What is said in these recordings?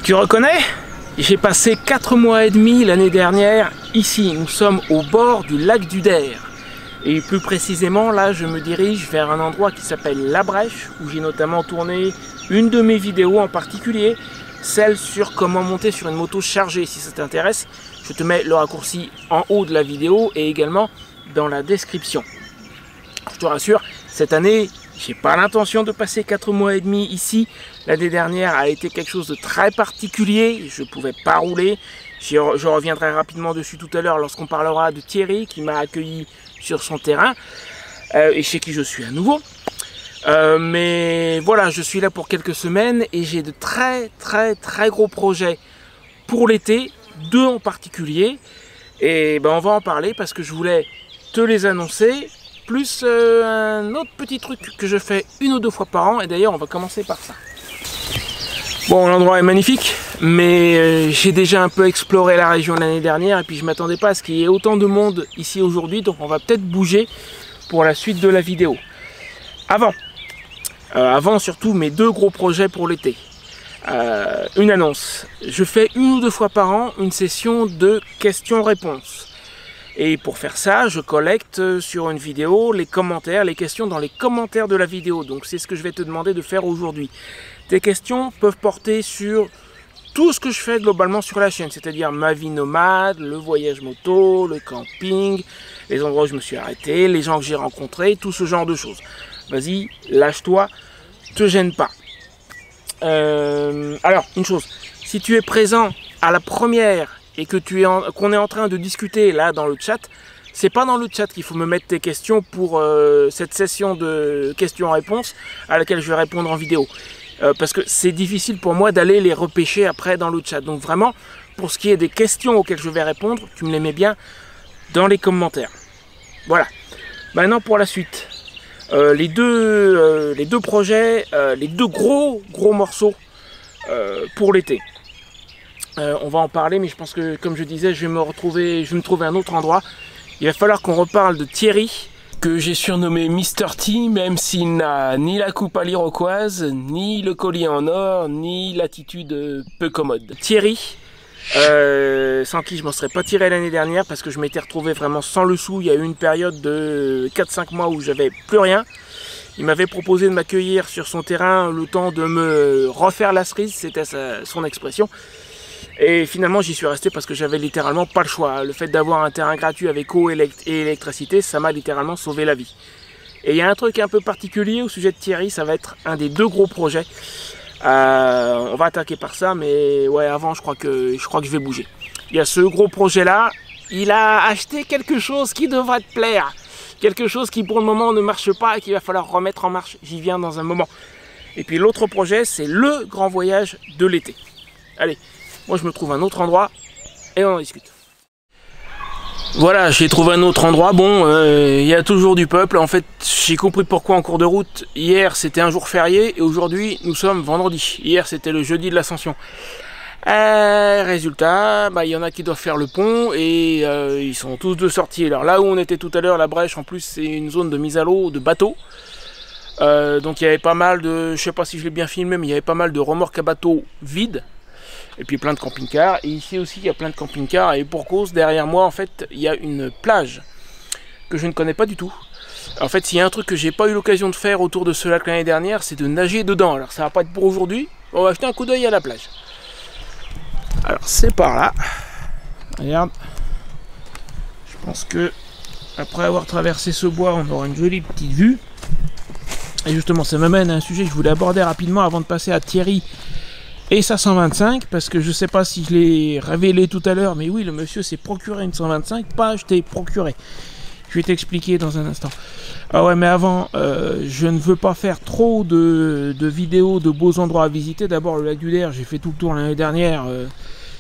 Tu reconnais? J'ai passé 4 mois et demi l'année dernière ici. Nous sommes au bord du lac du Der. Et plus précisément, là, je me dirige vers un endroit qui s'appelle La Brèche, où j'ai notamment tourné une de mes vidéos en particulier, celle sur comment monter sur une moto chargée. Si ça t'intéresse, je te mets le raccourci en haut de la vidéo et également dans la description. Je te rassure, cette année, j'ai pas l'intention de passer 4 mois et demi ici. L'année dernière a été quelque chose de très particulier. Je pouvais pas rouler. Je reviendrai rapidement dessus tout à l'heure lorsqu'on parlera de Thierry qui m'a accueilli sur son terrain et chez qui je suis à nouveau. Mais voilà, je suis là pour quelques semaines et j'ai de très gros projets pour l'été, 2 en particulier. Et ben on va en parler parce que je voulais te les annoncer. Plus un autre petit truc que je fais 1 ou 2 fois par an, et d'ailleurs on va commencer par ça. Bon, l'endroit est magnifique, mais j'ai déjà un peu exploré la région l'année dernière, et puis je ne m'attendais pas à ce qu'il y ait autant de monde ici aujourd'hui, donc on va peut-être bouger pour la suite de la vidéo. Avant surtout mes 2 gros projets pour l'été. Une annonce, je fais 1 ou 2 fois par an une session de questions-réponses. Et pour faire ça, je collecte sur une vidéo les commentaires, les questions dans les commentaires de la vidéo. Donc c'est ce que je vais te demander de faire aujourd'hui. Tes questions peuvent porter sur tout ce que je fais globalement sur la chaîne, c'est-à-dire ma vie nomade, le voyage moto, le camping, les endroits où je me suis arrêté, les gens que j'ai rencontrés, tout ce genre de choses. Vas-y, lâche-toi, te gêne pas. Alors, une chose, si tu es présent à la première et que qu'on est en train de discuter là dans le chat, c'est pas dans le chat qu'il faut me mettre tes questions pour cette session de questions-réponses à laquelle je vais répondre en vidéo. Parce que c'est difficile pour moi d'aller les repêcher après dans le chat. Donc vraiment, pour ce qui est des questions auxquelles je vais répondre, tu me les mets bien dans les commentaires. Voilà. Maintenant pour la suite. Les deux projets, les 2 gros morceaux pour l'été. On va en parler, mais je pense que, comme je disais, je vais me trouver un autre endroit. Il va falloir qu'on reparle de Thierry, que j'ai surnommé Mr T, même s'il n'a ni la coupe à l'iroquoise, ni le collier en or, ni l'attitude peu commode. Thierry, sans qui je m'en serais pas tiré l'année dernière, parce que je m'étais retrouvé vraiment sans le sou. Il y a eu une période de 4-5 mois où j'avais plus rien. Il m'avait proposé de m'accueillir sur son terrain le temps de me refaire la cerise, c'était son expression. Et finalement j'y suis resté parce que j'avais littéralement pas le choix. Le fait d'avoir un terrain gratuit avec eau et électricité, ça m'a littéralement sauvé la vie. Et il y a un truc un peu particulier au sujet de Thierry, ça va être un des 2 gros projets. On va attaquer par ça, mais ouais, avant je crois que je vais bouger. Il y a ce gros projet là, il a acheté quelque chose qui devrait te plaire. Quelque chose qui pour le moment ne marche pas et qu'il va falloir remettre en marche. J'y viens dans un moment. Et puis l'autre projet, c'est le grand voyage de l'été. Allez. Moi je me trouve un autre endroit et on en discute. Voilà, j'ai trouvé un autre endroit. Bon, il y a toujours du peuple. En fait, j'ai compris pourquoi en cours de route. Hier c'était un jour férié et aujourd'hui nous sommes vendredi. Hier c'était le jeudi de l'Ascension. Résultat, il y en a qui doivent faire le pont et ils sont tous de sortie. Alors là où on était tout à l'heure, la Brèche, en plus c'est une zone de mise à l'eau, de bateaux. Donc il y avait pas mal de, je sais pas si je l'ai bien filmé, mais il y avait pas mal de remorques à bateaux vides. Et puis plein de camping-cars, et ici aussi il y a plein de camping-cars, et pour cause, derrière moi en fait, il y a une plage que je ne connais pas du tout. En fait, s'il y a un truc que j'ai pas eu l'occasion de faire autour de ce lac l'année dernière, c'est de nager dedans. Alors ça va pas être pour aujourd'hui, on va jeter un coup d'œil à la plage. Alors c'est par là, regarde, je pense que après avoir traversé ce bois, on aura une jolie petite vue. Et justement, ça m'amène à un sujet que je voulais aborder rapidement avant de passer à Thierry et sa 125, parce que je sais pas si je l'ai révélé tout à l'heure, mais oui, le monsieur s'est procuré une 125, pas acheté, procuré. Je vais t'expliquer dans un instant. Ah ouais, mais avant, je ne veux pas faire trop de vidéos de beaux endroits à visiter. D'abord, le lac du Der, j'ai fait tout le tour l'année dernière.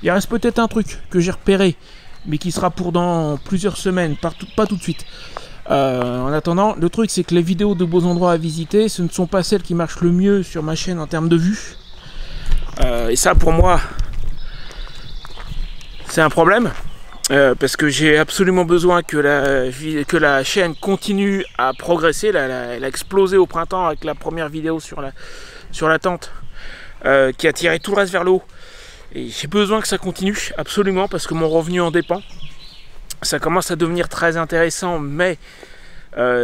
Il reste peut-être un truc que j'ai repéré, mais qui sera pour dans plusieurs semaines, pas tout de suite. En attendant, le truc, c'est que les vidéos de beaux endroits à visiter, ce ne sont pas celles qui marchent le mieux sur ma chaîne en termes de vues. Et ça pour moi c'est un problème parce que j'ai absolument besoin que la chaîne continue à progresser. Elle a explosé au printemps avec la première vidéo sur la tente qui a tiré tout le reste vers le haut. Et j'ai besoin que ça continue, absolument, parce que mon revenu en dépend. Ça commence à devenir très intéressant, mais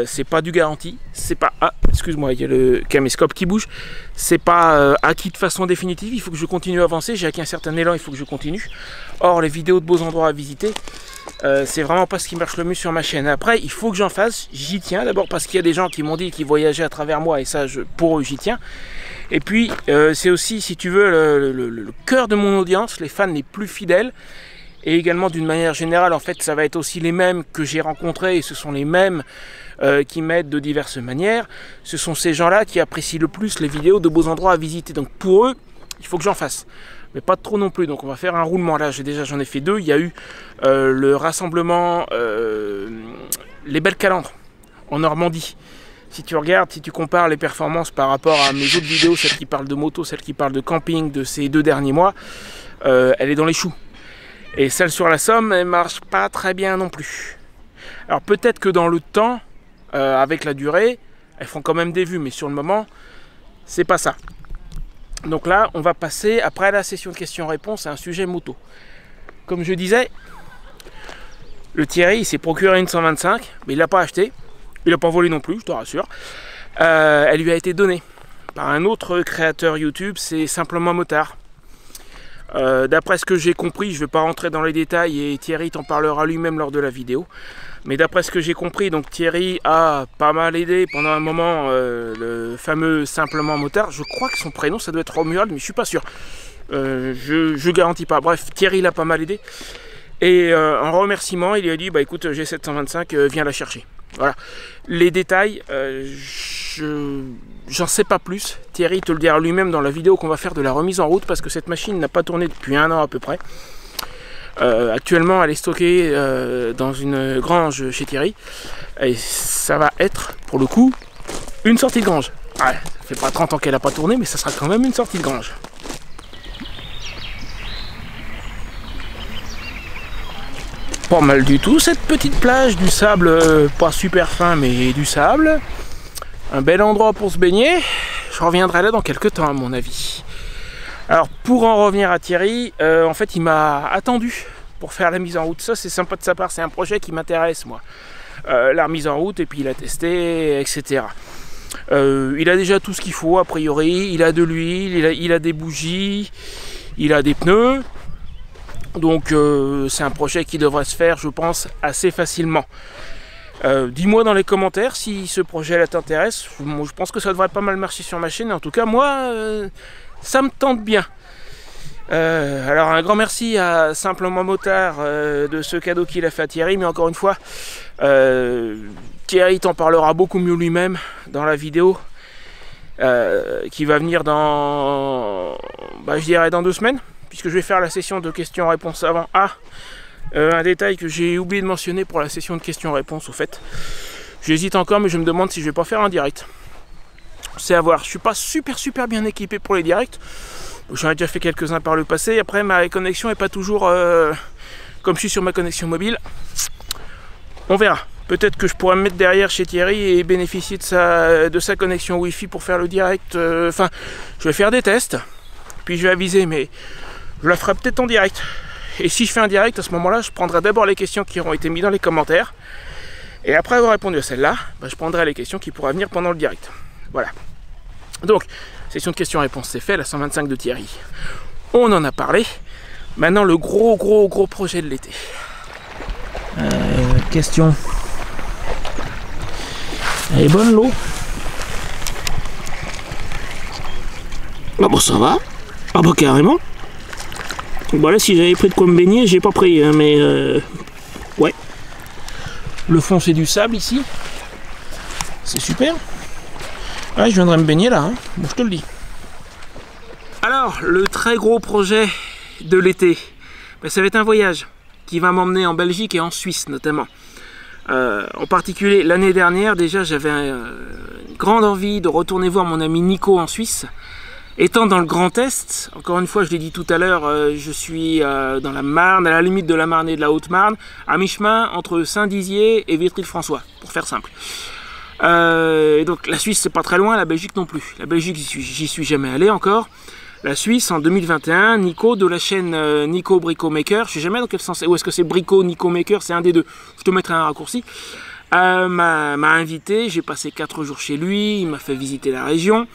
c'est pas du garanti. C'est pas... Ah, excuse-moi, il y a le caméscope qui bouge. C'est pas acquis de façon définitive. Il faut que je continue à avancer. J'ai acquis un certain élan, il faut que je continue. Or, les vidéos de beaux endroits à visiter, c'est vraiment pas ce qui marche le mieux sur ma chaîne. Après, il faut que j'en fasse. J'y tiens. D'abord parce qu'il y a des gens qui m'ont dit qu'ils voyageaient à travers moi, et ça, pour eux, j'y tiens. Et puis, c'est aussi, si tu veux, le cœur de mon audience, les fans les plus fidèles. Et également, d'une manière générale, en fait, ça va être aussi les mêmes que j'ai rencontrés, et ce sont les mêmes qui m'aident de diverses manières. Ce sont ces gens-là qui apprécient le plus les vidéos de beaux endroits à visiter. Donc pour eux, il faut que j'en fasse. Mais pas trop non plus. Donc on va faire un roulement. Là, j'en ai fait 2. Il y a eu le rassemblement Les Belles Calandres en Normandie. Si tu regardes, si tu compares les performances par rapport à mes autres vidéos, celles qui parlent de moto, celles qui parlent de camping de ces 2 derniers mois, elle est dans les choux. Et celle sur la Somme, elle marche pas très bien non plus. Alors peut-être que dans le temps, avec la durée, elles font quand même des vues, mais sur le moment, c'est pas ça. Donc là, on va passer, après la session de questions-réponses, à un sujet moto. Comme je disais, le Thierry, il s'est procuré une 125, mais il l'a pas acheté. Il l'a pas volé non plus, je te rassure. Elle lui a été donnée par un autre créateur YouTube, c'est Simplement Motard. D'après ce que j'ai compris, je ne vais pas rentrer dans les détails et Thierry t'en parlera lui-même lors de la vidéo. Mais d'après ce que j'ai compris, donc Thierry a pas mal aidé pendant un moment le fameux Simplement Motard. Je crois que son prénom ça doit être Romuald, mais je suis pas sûr. Je garantis pas. Bref, Thierry l'a pas mal aidé. Et en remerciement, il lui a dit bah écoute, j'ai 725, viens la chercher. Voilà. Les détails, j'en sais pas plus. Thierry te le dira lui-même dans la vidéo qu'on va faire de la remise en route parce que cette machine n'a pas tourné depuis 1 an à peu près. Actuellement, elle est stockée dans une grange chez Thierry et ça va être pour le coup une sortie de grange. Ouais, ça fait pas 30 ans qu'elle n'a pas tourné, mais ça sera quand même une sortie de grange. Pas mal du tout cette petite plage, du sable pas super fin mais du sable. Un bel endroit pour se baigner. Je reviendrai là dans quelques temps à mon avis. Alors pour en revenir à Thierry, en fait il m'a attendu pour faire la mise en route. Ça c'est sympa de sa part, c'est un projet qui m'intéresse moi. La remise en route et puis il a testé, etc. Il a déjà tout ce qu'il faut a priori, il a de l'huile, il a des bougies, il a des pneus. Donc c'est un projet qui devrait se faire je pense assez facilement. Dis-moi dans les commentaires si ce projet t'intéresse. Je pense que ça devrait pas mal marcher sur ma chaîne. En tout cas moi ça me tente bien. Alors un grand merci à Simplement Motard de ce cadeau qu'il a fait à Thierry. Mais encore une fois Thierry t'en parlera beaucoup mieux lui-même dans la vidéo qui va venir dans je dirais dans 2 semaines. Puisque je vais faire la session de questions-réponses avant. Un détail que j'ai oublié de mentionner pour la session de questions-réponses au fait. J'hésite encore mais je me demande si je vais pas faire un direct. C'est à voir. Je suis pas super bien équipé pour les directs. J'en ai déjà fait quelques-uns par le passé. Après ma connexion est pas toujours comme je suis sur ma connexion mobile. On verra. Peut-être que je pourrais me mettre derrière chez Thierry et bénéficier de sa connexion Wi-Fi pour faire le direct. Enfin, je vais faire des tests. Puis je vais aviser mais je la ferai peut-être en direct. Et si je fais un direct, à ce moment-là, je prendrai d'abord les questions qui auront été mises dans les commentaires. Et après avoir répondu à celle-là, je prendrai les questions qui pourraient venir pendant le direct. Voilà. Donc, session de questions-réponses, c'est fait, la 125 de Thierry. On en a parlé. Maintenant, le gros projet de l'été. Question. Elle est bonne l'eau? Ah bon, ça va. Ah bah carrément. Bon là si j'avais pris de quoi me baigner, j'ai pas pris hein, mais ouais. Le fond c'est du sable ici. C'est super. Ouais, je viendrai me baigner là, hein. Bon je te le dis. Alors le très gros projet de l'été, ça va être un voyage qui va m'emmener en Belgique et en Suisse notamment. En particulier l'année dernière déjà j'avais une grande envie de retourner voir mon ami Nico en Suisse. Étant dans le Grand Est, encore une fois je l'ai dit tout à l'heure, je suis dans la Marne, à la limite de la Marne et de la Haute-Marne, à mi-chemin entre Saint-Dizier et Vitry-le-François, pour faire simple. Et donc la Suisse c'est pas très loin, la Belgique non plus. La Belgique j'y suis jamais allé encore. La Suisse en 2021, Nico de la chaîne Nico Brico Maker, je sais jamais dans quel sens, ou est-ce que c'est Brico Nico Maker, c'est un des deux, je te mettrai un raccourci, m'a invité, j'ai passé 4 jours chez lui, il m'a fait visiter la région,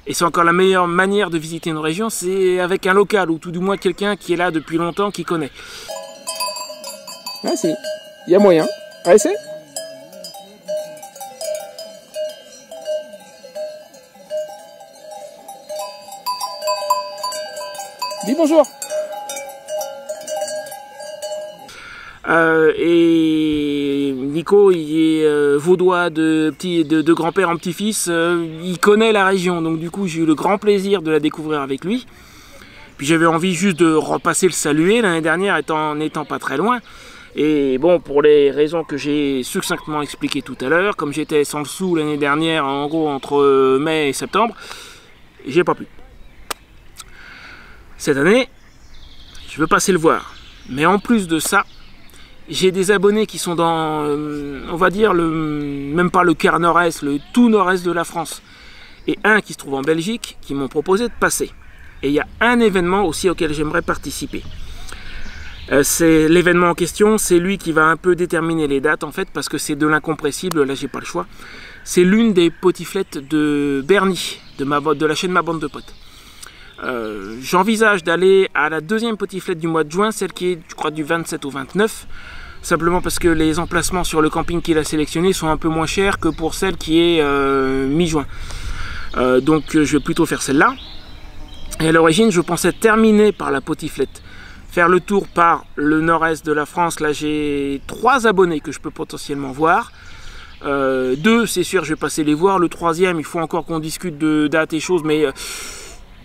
et c'est encore la meilleure manière de visiter une région, c'est avec un local, ou tout du moins quelqu'un qui est là depuis longtemps, qui connaît. Ah si, il y a moyen, allez c'est. Dis bonjour. Et Nico, il est vaudois de grand-père en petit-fils, il connaît la région, donc du coup j'ai eu le grand plaisir de la découvrir avec lui. Puis j'avais envie juste de repasser le saluer l'année dernière, n'étant pas très loin. Et bon, pour les raisons que j'ai succinctement expliquées tout à l'heure, comme j'étais sans le sou l'année dernière, en gros entre mai et septembre, j'ai pas pu. Cette année, je veux passer le voir. Mais en plus de ça, j'ai des abonnés qui sont dans, on va dire, même pas le quart nord-est, le tout nord-est de la France. Et un qui se trouve en Belgique, qui m'ont proposé de passer. Et il y a un événement aussi auquel j'aimerais participer. C'est l'événement en question, c'est lui qui va un peu déterminer les dates en fait, parce que c'est de l'incompressible, là j'ai pas le choix. C'est l'une des potiflettes de Bernie, de la chaîne Ma Bande de Potes. J'envisage d'aller à la deuxième potiflette du mois de juin, celle qui est, je crois, du 27 au 29, simplement parce que les emplacements sur le camping qu'il a sélectionné sont un peu moins chers que pour celle qui est mi-juin. Donc je vais plutôt faire celle-là. Et à l'origine, je pensais terminer par la potiflette, faire le tour par le nord-est de la France. Là, j'ai 3 abonnés que je peux potentiellement voir. 2, c'est sûr, je vais passer les voir. Le 3e, il faut encore qu'on discute de dates et choses, mais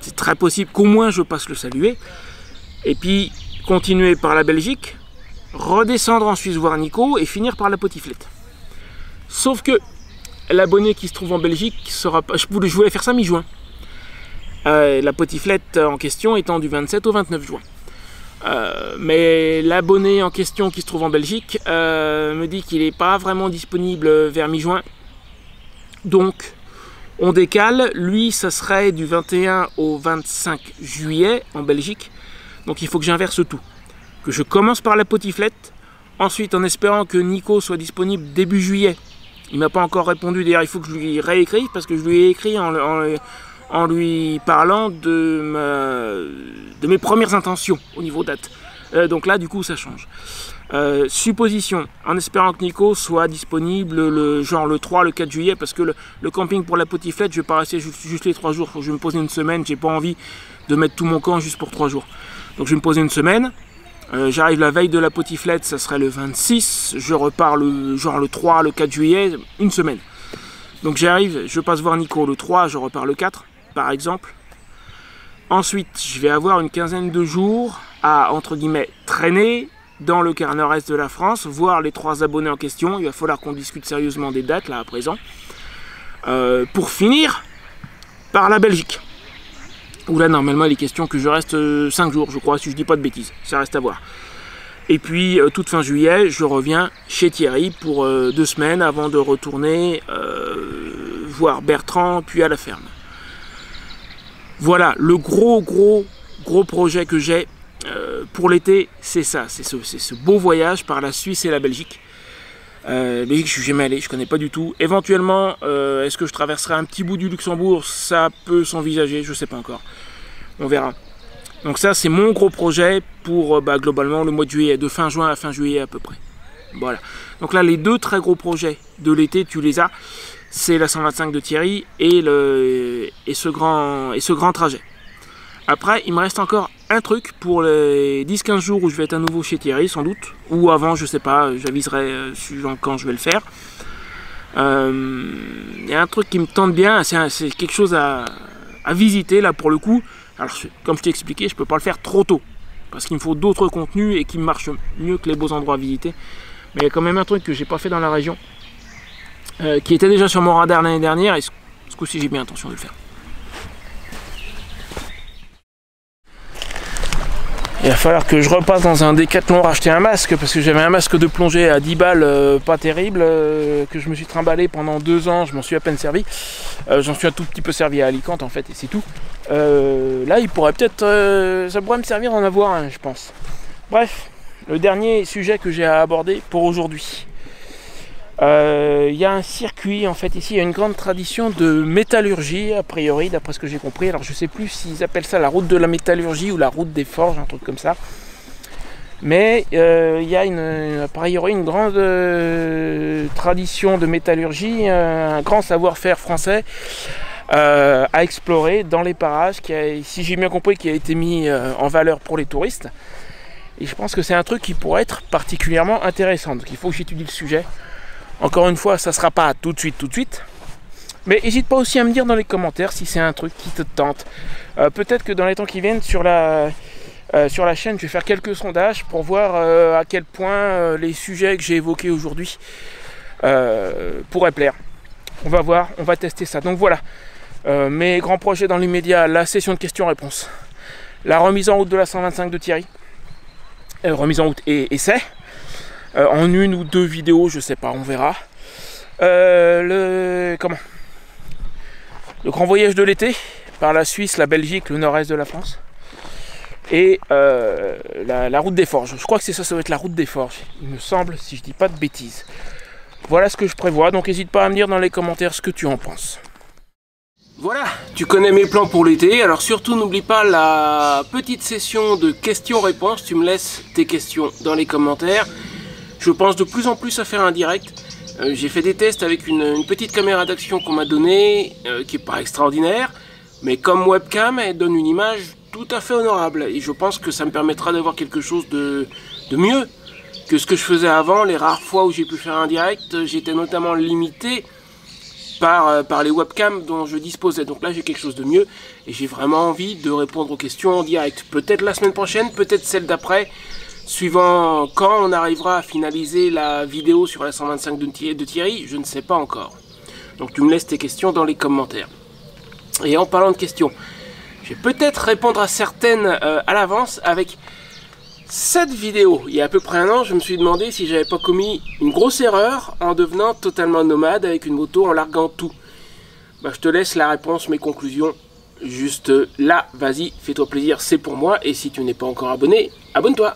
c'est très possible qu'au moins je passe le saluer. Et puis, continuer par la Belgique, redescendre en Suisse voir Nico et finir par la potiflette. Sauf que l'abonné qui se trouve en Belgique sera pas. Je voulais faire ça mi-juin. La potiflette en question étant du 27 au 29 juin. Mais l'abonné en question qui se trouve en Belgique me dit qu'il n'est pas vraiment disponible vers mi-juin. Donc, on décale. Lui, ça serait du 21 au 25 juillet en Belgique. Donc, il faut que j'inverse tout. Que je commence par la potiflette. Ensuite, en espérant que Nico soit disponible début juillet. Il m'a pas encore répondu. D'ailleurs, il faut que je lui réécrive parce que je lui ai écrit en lui parlant de mes premières intentions au niveau date. Donc là, du coup, ça change. Supposition, en espérant que Nico soit disponible le 3, le 4 juillet, parce que le camping pour la potiflette, je vais pas rester juste les 3 jours. Je vais me poser une semaine, j'ai pas envie de mettre tout mon camp juste pour 3 jours. Donc je vais me poser une semaine. J'arrive la veille de la potiflette, ça serait le 26. Je repars le 3, le 4 juillet, une semaine. Donc j'arrive, je passe voir Nico le 3, je repars le 4, par exemple. Ensuite, je vais avoir une quinzaine de jours à, entre guillemets, traîner dans le quart nord-est de la France, voir les 3 abonnés en question. Il va falloir qu'on discute sérieusement des dates, là, à présent. Pour finir par la Belgique. Où là, normalement, il est question que je reste 5 jours, je crois, si je dis pas de bêtises. Ça reste à voir. Et puis, toute fin juillet, je reviens chez Thierry pour 2 semaines avant de retourner voir Bertrand, puis à la ferme. Voilà, le gros projet que j'ai pour l'été, c'est ça. C'est ce beau voyage par la Suisse et la Belgique. Belgique, je suis jamais allé, je connais pas du tout. Éventuellement, est-ce que je traverserai un petit bout du Luxembourg? Ça peut s'envisager, je sais pas encore. On verra. Donc ça, c'est mon gros projet pour globalement le mois de juillet, de fin juin à fin juillet à peu près. Voilà. Donc là, les 2 très gros projets de l'été, tu les as. C'est la 125 de Thierry et ce grand trajet. Après, il me reste encore un truc pour les 10-15 jours où je vais être à nouveau chez Thierry, sans doute. Ou avant, je sais pas, j'aviserai suivant quand je vais le faire. Il y a un truc qui me tente bien, c'est quelque chose à visiter là pour le coup. Alors, comme je t'ai expliqué, je peux pas le faire trop tôt. Parce qu'il me faut d'autres contenus et qui marchent mieux que les beaux endroits à visiter. Mais il y a quand même un truc que j'ai pas fait dans la région. Qui était déjà sur mon radar l'année dernière et ce coup-ci j'ai bien intention de le faire. Il va falloir que je repasse dans un Décathlon racheter un masque parce que j'avais un masque de plongée à 10 balles pas terrible que je me suis trimballé pendant 2 ans, je m'en suis à peine servi. J'en suis un tout petit peu servi à Alicante en fait et c'est tout. Là, il pourrait peut-être, ça pourrait me servir d'en avoir un, je pense. Bref, le dernier sujet que j'ai à aborder pour aujourd'hui. Il y a un circuit, en fait, ici, il y a une grande tradition de métallurgie, a priori, d'après ce que j'ai compris. Alors, je sais plus s'ils appellent ça la route de la métallurgie ou la route des forges, un truc comme ça. Mais il y a a priori une grande tradition de métallurgie, un grand savoir-faire français à explorer dans les parages, si j'ai bien compris, qui a été mis en valeur pour les touristes. Et je pense que c'est un truc qui pourrait être particulièrement intéressant. Donc il faut que j'étudie le sujet. Encore une fois, ça ne sera pas tout de suite. Mais n'hésite pas aussi à me dire dans les commentaires si c'est un truc qui te tente. Peut-être que dans les temps qui viennent, sur la chaîne, je vais faire quelques sondages pour voir à quel point les sujets que j'ai évoqués aujourd'hui pourraient plaire. On va voir, on va tester ça. Donc voilà, mes grands projets dans l'immédiat, la session de questions-réponses, la remise en route de la 125 de Thierry, remise en route et essai, en une ou deux vidéos, je sais pas, on verra. Le grand voyage de l'été, par la Suisse, la Belgique, le nord-est de la France. Et la route des forges. Je crois que c'est ça, ça va être la route des forges, il me semble, si je dis pas de bêtises. Voilà ce que je prévois, donc n'hésite pas à me dire dans les commentaires ce que tu en penses. Voilà, tu connais mes plans pour l'été, alors surtout n'oublie pas la petite session de questions-réponses, tu me laisses tes questions dans les commentaires. Je pense de plus en plus à faire un direct. J'ai fait des tests avec une petite caméra d'action qu'on m'a donnée, qui n'est pas extraordinaire, mais comme webcam, elle donne une image tout à fait honorable. Et je pense que ça me permettra d'avoir quelque chose de mieux que ce que je faisais avant. Les rares fois où j'ai pu faire un direct, j'étais notamment limité par les webcams dont je disposais. Donc là, j'ai quelque chose de mieux et j'ai vraiment envie de répondre aux questions en direct. Peut-être la semaine prochaine, peut-être celle d'après, suivant quand on arrivera à finaliser la vidéo sur la 125 de Thierry, je ne sais pas encore. Donc tu me laisses tes questions dans les commentaires. Et en parlant de questions, je vais peut-être répondre à certaines à l'avance avec cette vidéo. Il y a à peu près un an, je me suis demandé si j'avais pas commis une grosse erreur en devenant totalement nomade avec une moto, en larguant tout. Bah, je te laisse la réponse, mes conclusions, juste là. Vas-y, fais-toi plaisir, c'est pour moi. Et si tu n'es pas encore abonné, abonne-toi.